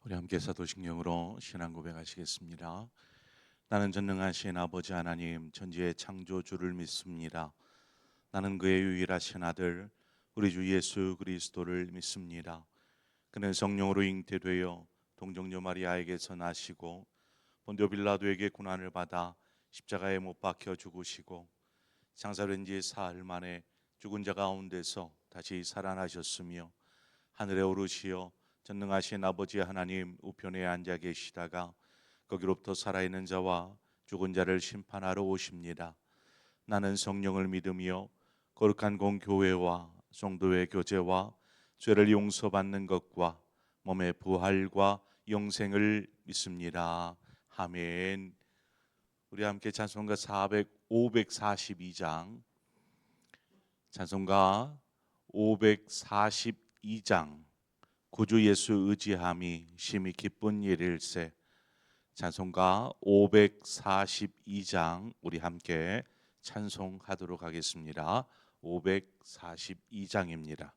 우리 함께 사도신경으로 신앙 고백하시겠습니다. 나는 전능하신 아버지 하나님 천지의 창조주를 믿습니다. 나는 그의 유일하신 아들 우리 주 예수 그리스도를 믿습니다. 그는 성령으로 잉태되어 동정녀 마리아에게서 나시고 본디오 빌라도에게 고난을 받아 십자가에 못 박혀 죽으시고 장사된 지 사흘 만에 죽은 자 가운데서 다시 살아나셨으며 하늘에 오르시어 전능하신 아버지 하나님 우편에 앉아 계시다가 거기로부터 살아있는 자와 죽은 자를 심판하러 오십니다. 나는 성령을 믿으며 거룩한 공교회와 성도의 교제와 죄를 용서받는 것과 몸의 부활과 영생을 믿습니다. 아멘. 우리 함께 찬송가 542장 찬송가 542장 구주 예수 의지함이 심히 기쁜 일일세. 찬송가 542장 우리 함께 찬송하도록 하겠습니다. 542장입니다.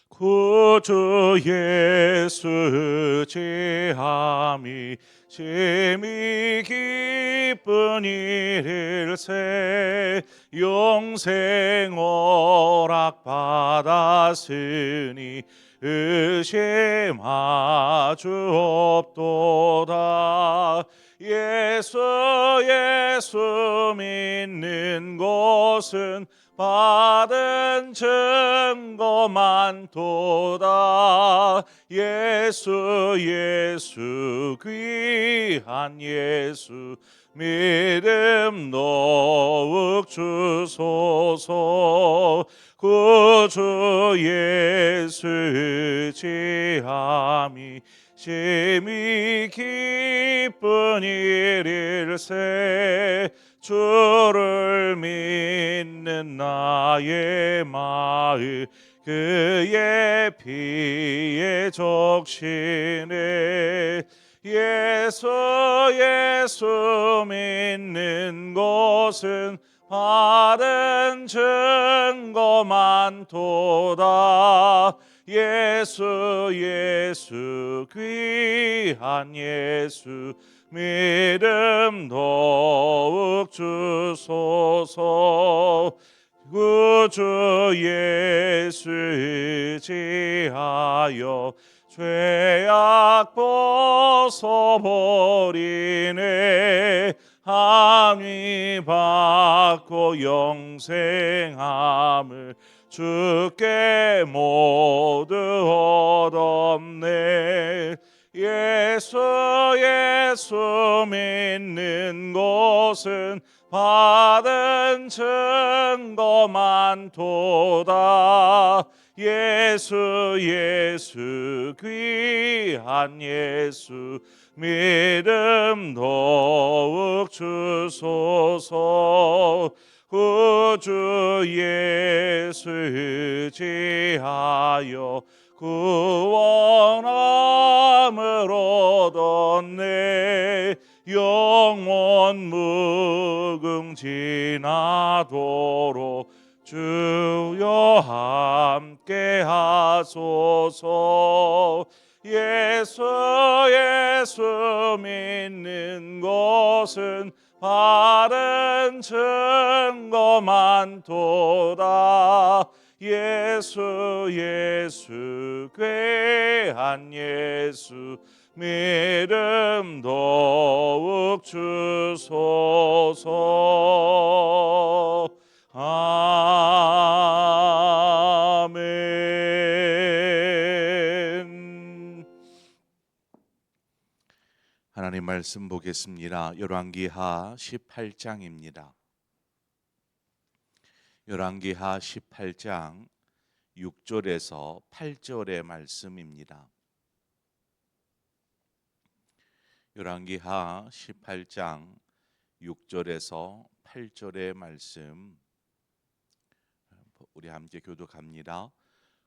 구주 예수 의지함이 심히 기쁜 일일세. 영생 허락 받았으니 의심하주 없도다. 예수 믿는 것은 받은 증거 많도다. 예수 귀한 예수 믿음 더욱 주소서. 구주 예수 의지함이 심히 기쁜 일일세. 주를 믿는 나의 마음 그의 피에 적시네. 예수 믿는 것은 받은 증거 많도다. 예수 귀한 예수 믿음 더욱 주소서. 구주 예수 의지하여 죄악 벗어버리네. 함이 받고 영생함을 주께 모두 얻었네. 예수 믿는 것은 받은 증거 많도다. 예수 귀한 예수 믿음 더욱 주소서. 구주 예수 의지하여 구원함을 얻었네. 영원 무궁지나도록 주여 함께 하소서. 예수 믿는 것은 받은 증거 많도다. 예수 귀한 예수 믿음 더욱 주소서. 아멘. 하나님 말씀 보겠습니다. 열왕기하 18장입니다. 열왕기하 18장 6절에서 8절의 말씀입니다. 열왕기하 18장 6절에서 8절의 말씀 우리 함께 교독합니다.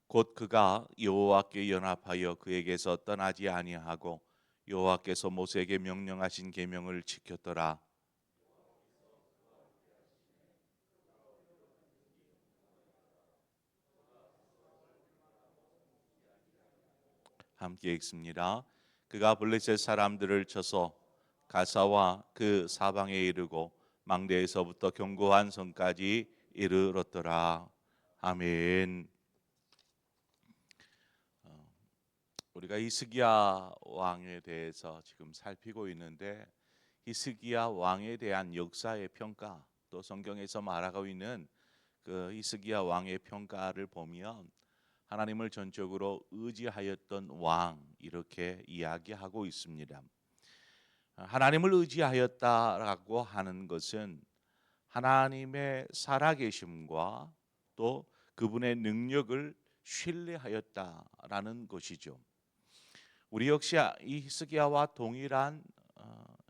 곧 그가 여호와께 연합하여 그에게서 떠나지 아니하고 여호와께서 모세에게 명령하신 계명을 지켰더라. 함께 읽습니다. 그가 블레셋 사람들을 쳐서 가사와 그 사방에 이르고 망대에서부터 견고한 성까지 이르렀더라. 아멘. 우리가 히스기야 왕에 대해서 지금 살피고 있는데, 히스기야 왕에 대한 역사의 평가, 또 성경에서 말하고 있는 그 히스기야 왕의 평가를 보면 하나님을 전적으로 의지하였던 왕, 이렇게 이야기하고 있습니다. 하나님을 의지하였다라고 하는 것은 하나님의 살아계심과 또 그분의 능력을 신뢰하였다라는 것이죠. 우리 역시 이 히스기야와 동일한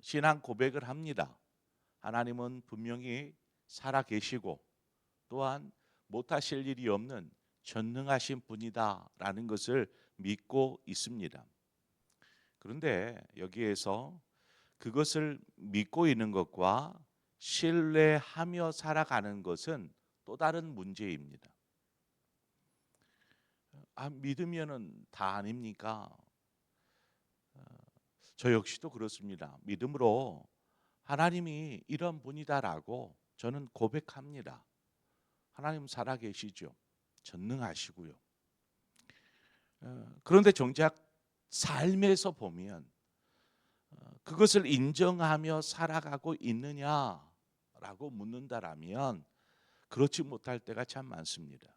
신앙 고백을 합니다. 하나님은 분명히 살아계시고 또한 못하실 일이 없는 전능하신 분이다라는 것을 믿고 있습니다. 그런데 여기에서 그것을 믿고 있는 것과 신뢰하며 살아가는 것은 또 다른 문제입니다. 믿으면은 다 아닙니까? 저 역시도 그렇습니다. 믿음으로 하나님이 이런 분이다라고 저는 고백합니다. 하나님 살아계시죠. 전능하시고요. 그런데 정작 삶에서 보면 그것을 인정하며 살아가고 있느냐라고 묻는다라면 그렇지 못할 때가 참 많습니다.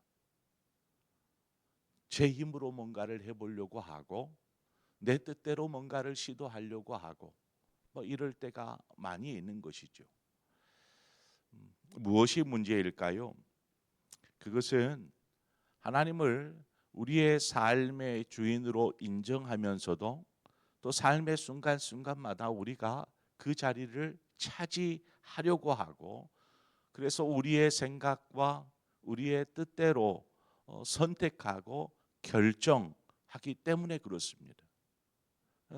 제 힘으로 뭔가를 해보려고 하고 내 뜻대로 뭔가를 시도하려고 하고 이럴 때가 많이 있는 것이죠. 무엇이 문제일까요? 그것은 하나님을 우리의 삶의 주인으로 인정하면서도 또 삶의 순간순간마다 우리가 그 자리를 차지하려고 하고, 그래서 우리의 생각과 우리의 뜻대로 선택하고 결정하기 때문에 그렇습니다.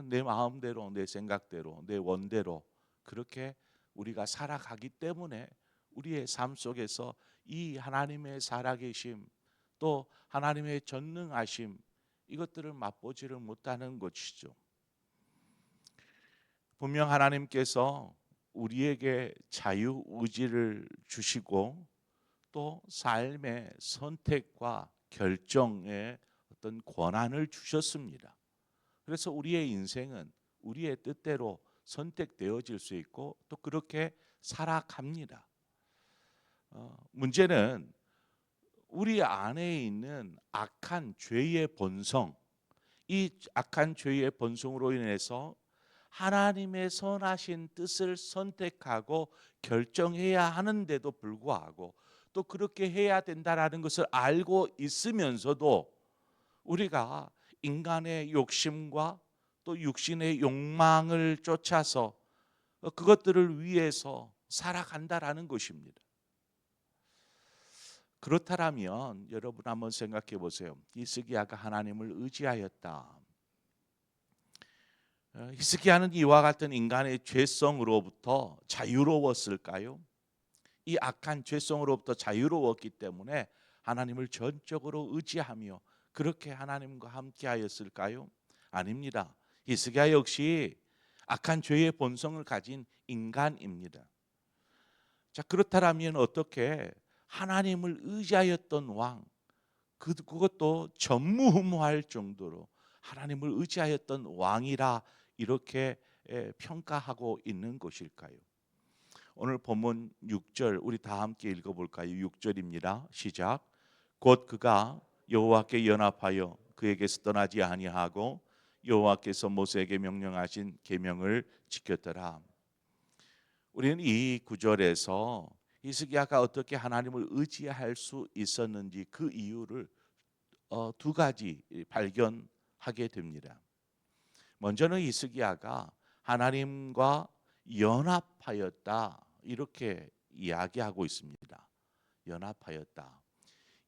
내 마음대로, 내 생각대로, 내 원대로 그렇게 우리가 살아가기 때문에 우리의 삶 속에서 이 하나님의 살아계심, 또 하나님의 전능하심, 이것들을 맛보지를 못하는 것이죠. 분명 하나님께서 우리에게 자유의지를 주시고 또 삶의 선택과 결정의 어떤 권한을 주셨습니다. 그래서 우리의 인생은 우리의 뜻대로 선택되어질 수 있고 또 그렇게 살아갑니다. 문제는 우리 안에 있는 악한 죄의 본성, 이 악한 죄의 본성으로 인해서 하나님의 선하신 뜻을 선택하고 결정해야 하는데도 불구하고 또 그렇게 해야 된다라는 것을 알고 있으면서도 우리가 인간의 욕심과 또 육신의 욕망을 쫓아서 그것들을 위해서 살아간다라는 것입니다. 그렇다면 여러분 한번 생각해 보세요. 히스기야가 하나님을 의지하였다. 히스기야는 이와 같은 인간의 죄성으로부터 자유로웠을까요? 이 악한 죄성으로부터 자유로웠기 때문에 하나님을 전적으로 의지하며 그렇게 하나님과 함께하였을까요? 아닙니다. 히스기야 역시 악한 죄의 본성을 가진 인간입니다. 자, 그렇다면 어떻게 하나님을 의지하였던 왕, 그것도 전무후무할 정도로 하나님을 의지하였던 왕이라 이렇게 평가하고 있는 것일까요? 오늘 본문 6절 우리 다 함께 읽어볼까요? 6절입니다. 시작. 곧 그가 여호와께 연합하여 그에게서 떠나지 아니하고 여호와께서 모세에게 명령하신 계명을 지켰더라. 우리는 이 구절에서 히스기야가 어떻게 하나님을 의지할 수 있었는지 그 이유를 두 가지 발견하게 됩니다. 먼저는 히스기야가 하나님과 연합하였다 이렇게 이야기하고 있습니다. 연합하였다.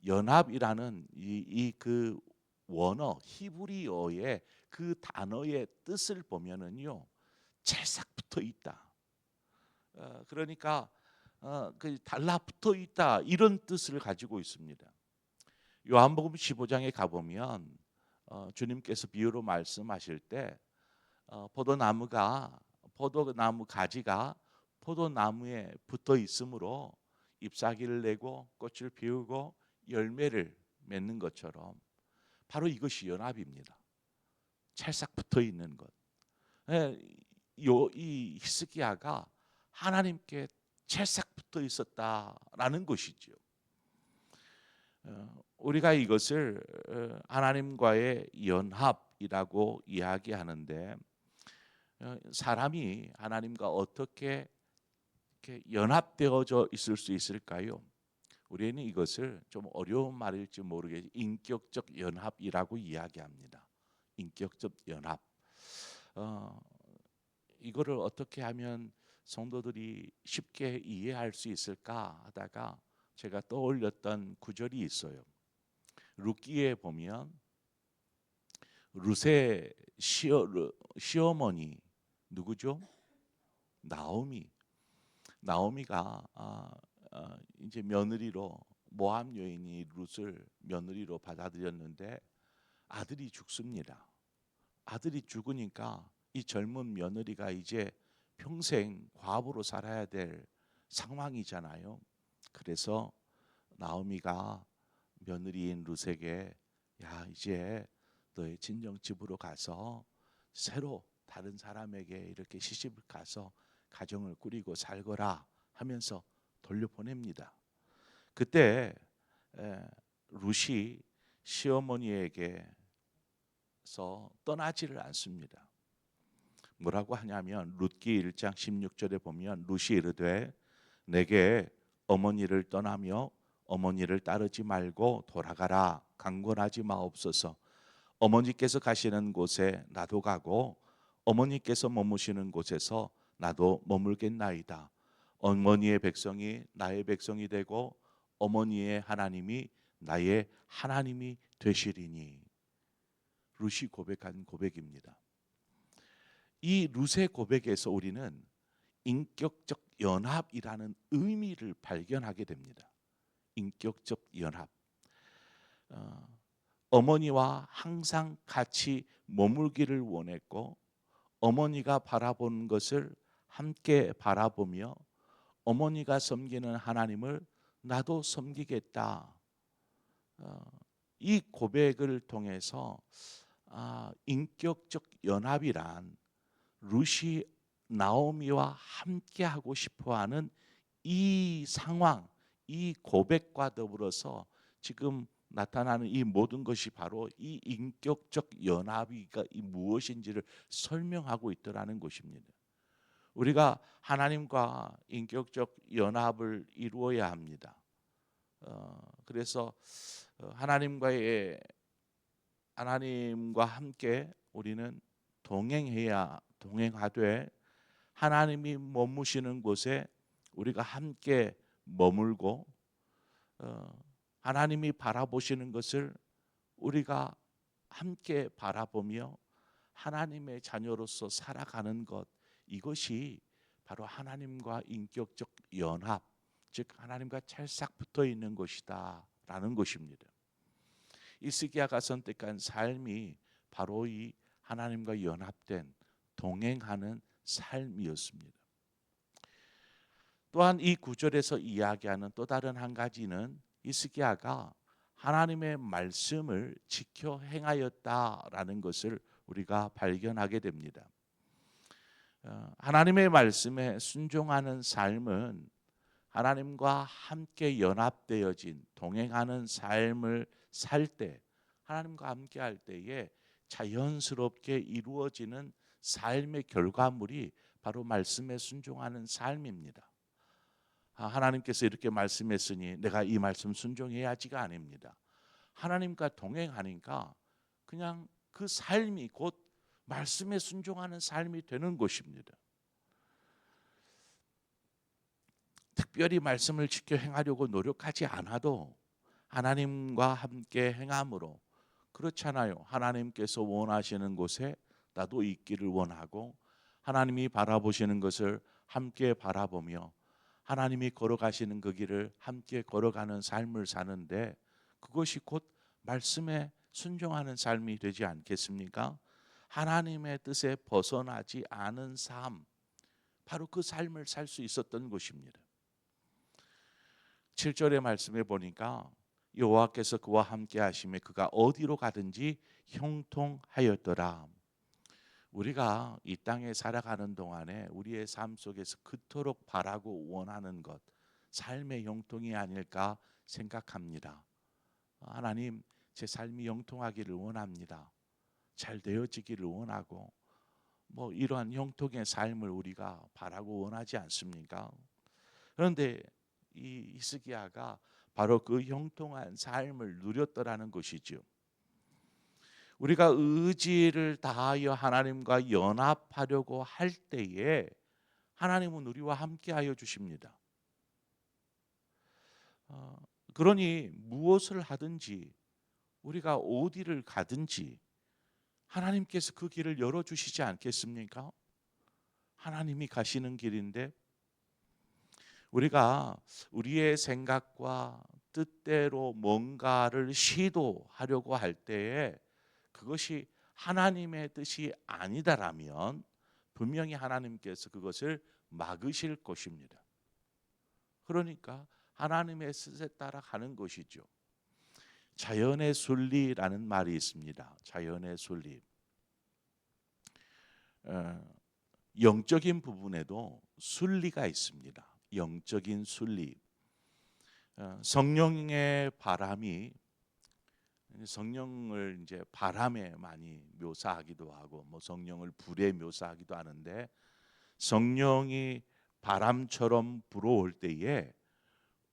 연합이라는 그 원어 히브리어의 그 단어의 뜻을 보면은요 찰싹 붙어 있다. 그러니까 그 달라붙어 있다 이런 뜻을 가지고 있습니다. 요한복음 15장에 가보면 주님께서 비유로 말씀하실 때 포도나무 가지가 포도나무에 붙어 있으므로 잎사귀를 내고 꽃을 피우고 열매를 맺는 것처럼 바로 이것이 연합입니다. 찰싹 붙어 있는 것. 이 히스기야가 하나님께 찰싹 붙어 있었다라는 것이죠. 우리가 이것을 하나님과의 연합이라고 이야기하는데, 사람이 하나님과 어떻게 이렇게 연합되어져 있을 수 있을까요? 우리는 이것을 좀 어려운 말일지 모르겠지만 인격적 연합이라고 이야기합니다. 인격적 연합. 이거를 어떻게 하면 성도들이 쉽게 이해할 수 있을까 하다가 제가 떠올렸던 구절이 있어요. 룻기에 보면 룻의 시어머니 누구죠? 나오미가 이제 며느리로, 모압 여인이 룻을 며느리로 받아들였는데 아들이 죽습니다. 아들이 죽으니까 이 젊은 며느리가 이제 평생 과부로 살아야 될 상황이잖아요. 그래서 나오미가 며느리인 룻에게, 야, 이제 너의 친정 집으로 가서 새로 다른 사람에게 이렇게 시집을 가서 가정을 꾸리고 살거라 하면서 돌려보냅니다. 그때 룻이 시어머니에게서 떠나지를 않습니다. 뭐라고 하냐면 룻기 1장 16절에 보면 룻이 이르되 내게 어머니를 떠나며 어머니를 따르지 말고 돌아가라. 강권하지 마옵소서. 어머니께서 가시는 곳에 나도 가고 어머니께서 머무시는 곳에서 나도 머물겠나이다. 어머니의 백성이 나의 백성이 되고 어머니의 하나님이 나의 하나님이 되시리니. 룻이 고백한 고백입니다. 이 룻의 고백에서 우리는 인격적 연합이라는 의미를 발견하게 됩니다. 인격적 연합. 어머니와 항상 같이 머물기를 원했고 어머니가 바라본 것을 함께 바라보며 어머니가 섬기는 하나님을 나도 섬기겠다. 이 고백을 통해서 인격적 연합이란 룻이 나오미와 함께하고 싶어하는 이 상황, 이 고백과 더불어서 지금 나타나는 이 모든 것이 바로 이 인격적 연합이 무엇인지를 설명하고 있더라는 것입니다. 우리가 하나님과 인격적 연합을 이루어야 합니다. 그래서 하나님과 함께 우리는 동행하되 하나님이 머무시는 곳에 우리가 함께 머물고 하나님이 바라보시는 것을 우리가 함께 바라보며 하나님의 자녀로서 살아가는 것, 이것이 바로 하나님과 인격적 연합, 즉 하나님과 찰싹 붙어 있는 것이다라는 것입니다. 히스기야가 선택한 삶이 바로 이 하나님과 연합된 동행하는 삶이었습니다. 또한 이 구절에서 이야기하는 또 다른 한 가지는 히스기야가 하나님의 말씀을 지켜 행하였다라는 것을 우리가 발견하게 됩니다. 하나님의 말씀에 순종하는 삶은 하나님과 함께 연합되어진 동행하는 삶을 살 때, 하나님과 함께 할 때에 자연스럽게 이루어지는 삶의 결과물이 바로 말씀에 순종하는 삶입니다. 하나님께서 이렇게 말씀했으니 내가 이 말씀 순종해야지가 아닙니다. 하나님과 동행하니까 그냥 그 삶이 곧 말씀에 순종하는 삶이 되는 것입니다. 특별히 말씀을 지켜 행하려고 노력하지 않아도 하나님과 함께 행함으로, 그렇잖아요. 하나님께서 원하시는 곳에 나도 있기를 원하고 하나님이 바라보시는 것을 함께 바라보며 하나님이 걸어가시는 그 길을 함께 걸어가는 삶을 사는데 그것이 곧 말씀에 순종하는 삶이 되지 않겠습니까? 하나님의 뜻에 벗어나지 않은 삶, 바로 그 삶을 살 수 있었던 것입니다. 7절의 말씀에 보니까 여호와께서 그와 함께 하심에 그가 어디로 가든지 형통하였더라. 우리가 이 땅에 살아가는 동안에 우리의 삶 속에서 그토록 바라고 원하는 것, 삶의 형통이 아닐까 생각합니다. 하나님, 제 삶이 형통하기를 원합니다. 잘 되어지기를 원하고 이러한 형통의 삶을 우리가 바라고 원하지 않습니까? 그런데 이 히스기야가 바로 그 형통한 삶을 누렸더라는 것이죠. 우리가 의지를 다하여 하나님과 연합하려고 할 때에 하나님은 우리와 함께하여 주십니다. 그러니 무엇을 하든지 우리가 어디를 가든지 하나님께서 그 길을 열어주시지 않겠습니까? 하나님이 가시는 길인데 우리가 우리의 생각과 뜻대로 뭔가를 시도하려고 할 때에 그것이 하나님의 뜻이 아니다라면 분명히 하나님께서 그것을 막으실 것입니다. 그러니까 하나님의 뜻에 따라 가는 것이죠. 자연의 순리라는 말이 있습니다. 자연의 순리. 영적인 부분에도 순리가 있습니다. 영적인 순리. 성령의 바람이 성령을 이제 바람에 많이 묘사하기도 하고 성령을 불에 묘사하기도 하는데 성령이 바람처럼 불어올 때에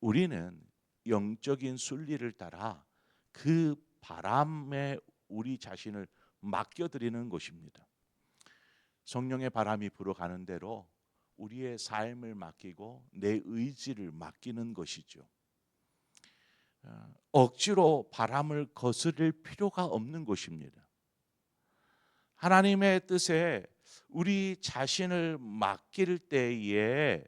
우리는 영적인 순리를 따라 그 바람에 우리 자신을 맡겨드리는 것입니다. 성령의 바람이 불어가는 대로 우리의 삶을 맡기고 내 의지를 맡기는 것이죠. 억지로 바람을 거스를 필요가 없는 것입니다. 하나님의 뜻에 우리 자신을 맡길 때에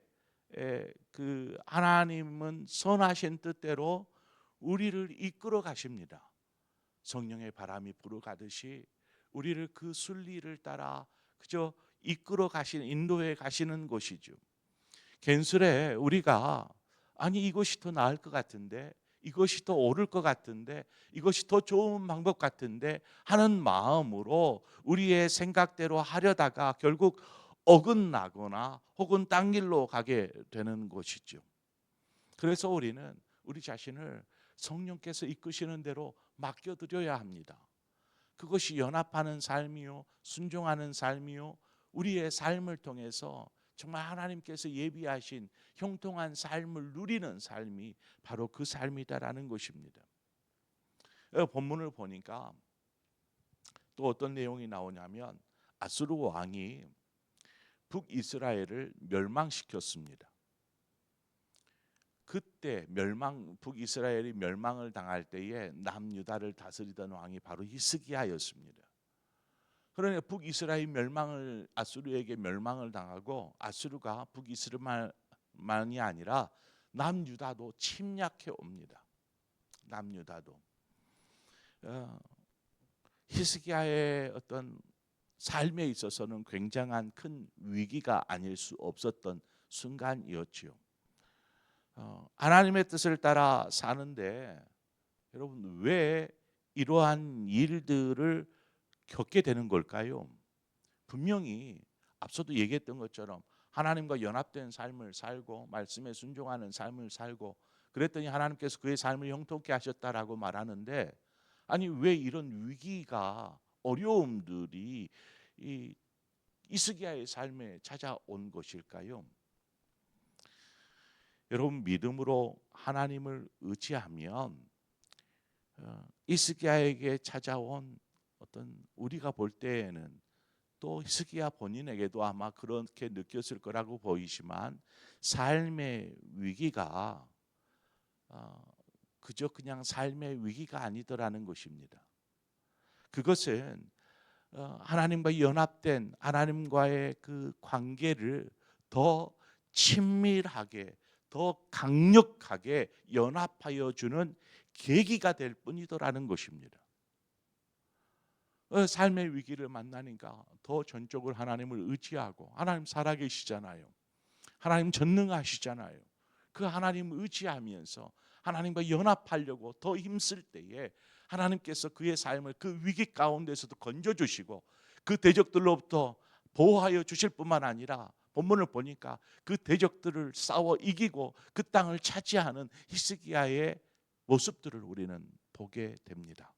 그 하나님은 선하신 뜻대로 우리를 이끌어 가십니다. 성령의 바람이 불어가듯이 우리를 그 순리를 따라 그저 이끌어 가시는 인도해 가시는 것이죠. 괜스레 우리가 아니 이것이 더 나을 것 같은데 이것이 더 옳을 것 같은데 이것이 더 좋은 방법 같은데 하는 마음으로 우리의 생각대로 하려다가 결국 어긋나거나 혹은 딴 길로 가게 되는 것이죠. 그래서 우리는 우리 자신을 성령께서 이끄시는 대로 맡겨드려야 합니다. 그것이 연합하는 삶이요 순종하는 삶이요 우리의 삶을 통해서 정말 하나님께서 예비하신 형통한 삶을 누리는 삶이 바로 그 삶이다라는 것입니다. 본문을 보니까 또 어떤 내용이 나오냐면 아수르 왕이 북이스라엘을 멸망시켰습니다. 그때 북이스라엘이 멸망을 당할 때에 남유다를 다스리던 왕이 바로 히스기야였습니다. 그러나 북이스라엘 아수르에게 멸망을 당하고 아수르가 북이스라엘만이 아니라 남유다도 침략해 옵니다. 남유다도 히스기야의 어떤 삶에 있어서는 굉장한 큰 위기가 아닐 수 없었던 순간이었지요. 하나님의 뜻을 따라 사는데 여러분 왜 이러한 일들을 겪게 되는 걸까요? 분명히 앞서도 얘기했던 것처럼 하나님과 연합된 삶을 살고 말씀에 순종하는 삶을 살고 그랬더니 하나님께서 그의 삶을 형통케 하셨다라고 말하는데 아니 왜 이런 위기가 어려움들이 이 히스기야의 삶에 찾아온 것일까요? 여러분 믿음으로 하나님을 의지하면 히스기야에게 찾아온 어떤 우리가 볼 때에는 또 히스기야 본인에게도 아마 그렇게 느꼈을 거라고 보이지만 삶의 위기가 그저 그냥 삶의 위기가 아니더라는 것입니다. 그것은 하나님과 연합된 하나님과의 그 관계를 더 친밀하게 더 강력하게 연합하여 주는 계기가 될 뿐이더라는 것입니다. 삶의 위기를 만나니까 더 전적으로 하나님을 의지하고, 하나님 살아계시잖아요. 하나님 전능하시잖아요. 그 하나님 의지하면서 하나님과 연합하려고 더 힘쓸 때에 하나님께서 그의 삶을 그 위기 가운데서도 건져주시고 그 대적들로부터 보호하여 주실 뿐만 아니라, 본문을 보니까 그 대적들을 싸워 이기고 그 땅을 차지하는 히스기야의 모습들을 우리는 보게 됩니다.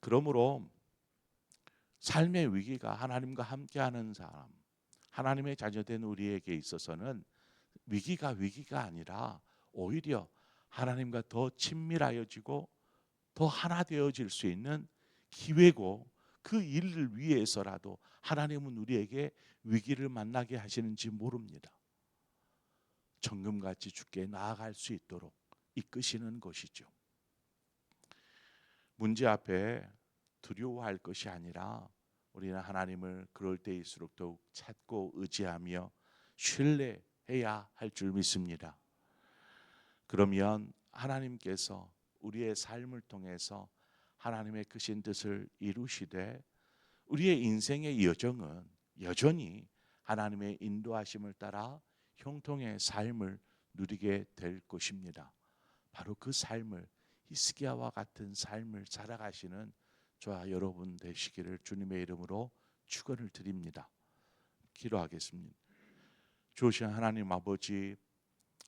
그러므로 삶의 위기가 하나님과 함께하는 사람, 하나님의 자녀된 우리에게 있어서는 위기가 아니라 오히려 하나님과 더 친밀하여지고 더 하나 되어질 수 있는 기회고, 그 일을 위해서라도 하나님은 우리에게 위기를 만나게 하시는지 모릅니다. 정금같이 주께 나아갈 수 있도록 이끄시는 것이죠. 문제 앞에 두려워할 것이 아니라 우리는 하나님을 그럴 때일수록 더욱 찾고 의지하며 신뢰해야 할 줄 믿습니다. 그러면 하나님께서 우리의 삶을 통해서 하나님의 크신 뜻을 이루시되 우리의 인생의 여정은 여전히 하나님의 인도하심을 따라 형통의 삶을 누리게 될 것입니다. 바로 그 삶을, 히스기야와 같은 삶을 살아가시는 저와 여러분 되시기를 주님의 이름으로 축원을 드립니다. 기도하겠습니다. 주신 하나님 아버지,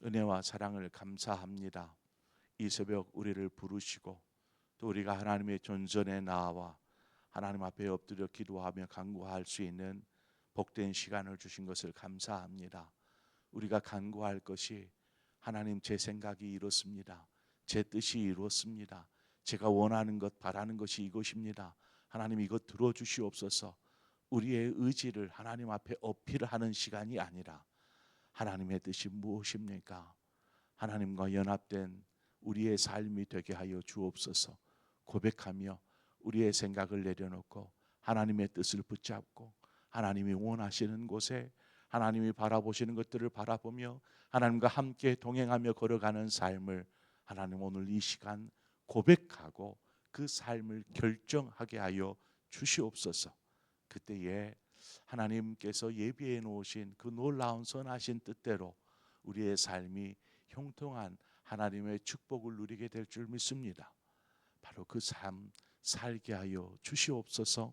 은혜와 사랑을 감사합니다. 이 새벽 우리를 부르시고 또 우리가 하나님의 존전에 나와 하나님 앞에 엎드려 기도하며 간구할 수 있는 복된 시간을 주신 것을 감사합니다. 우리가 간구할 것이, 하나님 제 생각이 이렇습니다. 제 뜻이 이렇습니다. 제가 원하는 것, 바라는 것이 이것입니다. 하나님 이것 들어주시옵소서. 우리의 의지를 하나님 앞에 어필하는 시간이 아니라 하나님의 뜻이 무엇입니까? 하나님과 연합된 우리의 삶이 되게 하여 주옵소서. 고백하며 우리의 생각을 내려놓고 하나님의 뜻을 붙잡고 하나님이 원하시는 곳에 하나님이 바라보시는 것들을 바라보며 하나님과 함께 동행하며 걸어가는 삶을 하나님 오늘 이 시간 고백하고 그 삶을 결정하게 하여 주시옵소서. 그때에 하나님께서 예비해 놓으신 그 놀라운 선하신 뜻대로 우리의 삶이 형통한 하나님의 축복을 누리게 될 줄 믿습니다. 바로 그 삶 살게 하여 주시옵소서.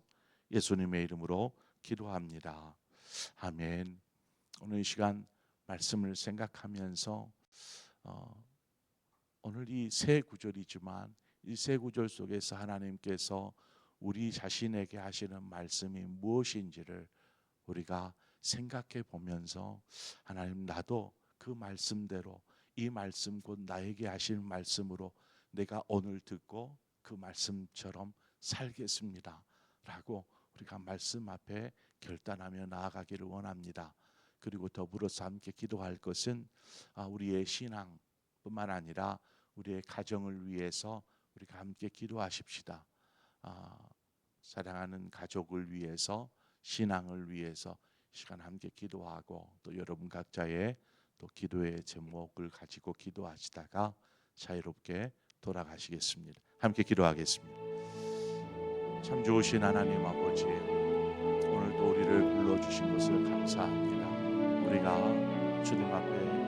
예수님의 이름으로 기도합니다. 아멘. 오늘 이 시간 말씀을 생각하면서 오늘 이 세 구절이지만 이 세 구절 속에서 하나님께서 우리 자신에게 하시는 말씀이 무엇인지를 우리가 생각해 보면서, 하나님 나도 그 말씀대로, 이 말씀 곧 나에게 하실 말씀으로 내가 오늘 듣고 그 말씀처럼 살겠습니다 라고 우리가 말씀 앞에 결단하며 나아가기를 원합니다. 그리고 더불어서 함께 기도할 것은 우리의 신앙뿐만 아니라 우리의 가정을 위해서 우리가 함께 기도하십시다. 사랑하는 가족을 위해서, 신앙을 위해서 시간 함께 기도하고, 또 여러분 각자의 또 기도의 제목을 가지고 기도하시다가 자유롭게 돌아가시겠습니다. 함께 기도하겠습니다. 참 좋으신 하나님 아버지, 오늘도 우리를 불러주신 것을 감사합니다. 우리가 주님 앞에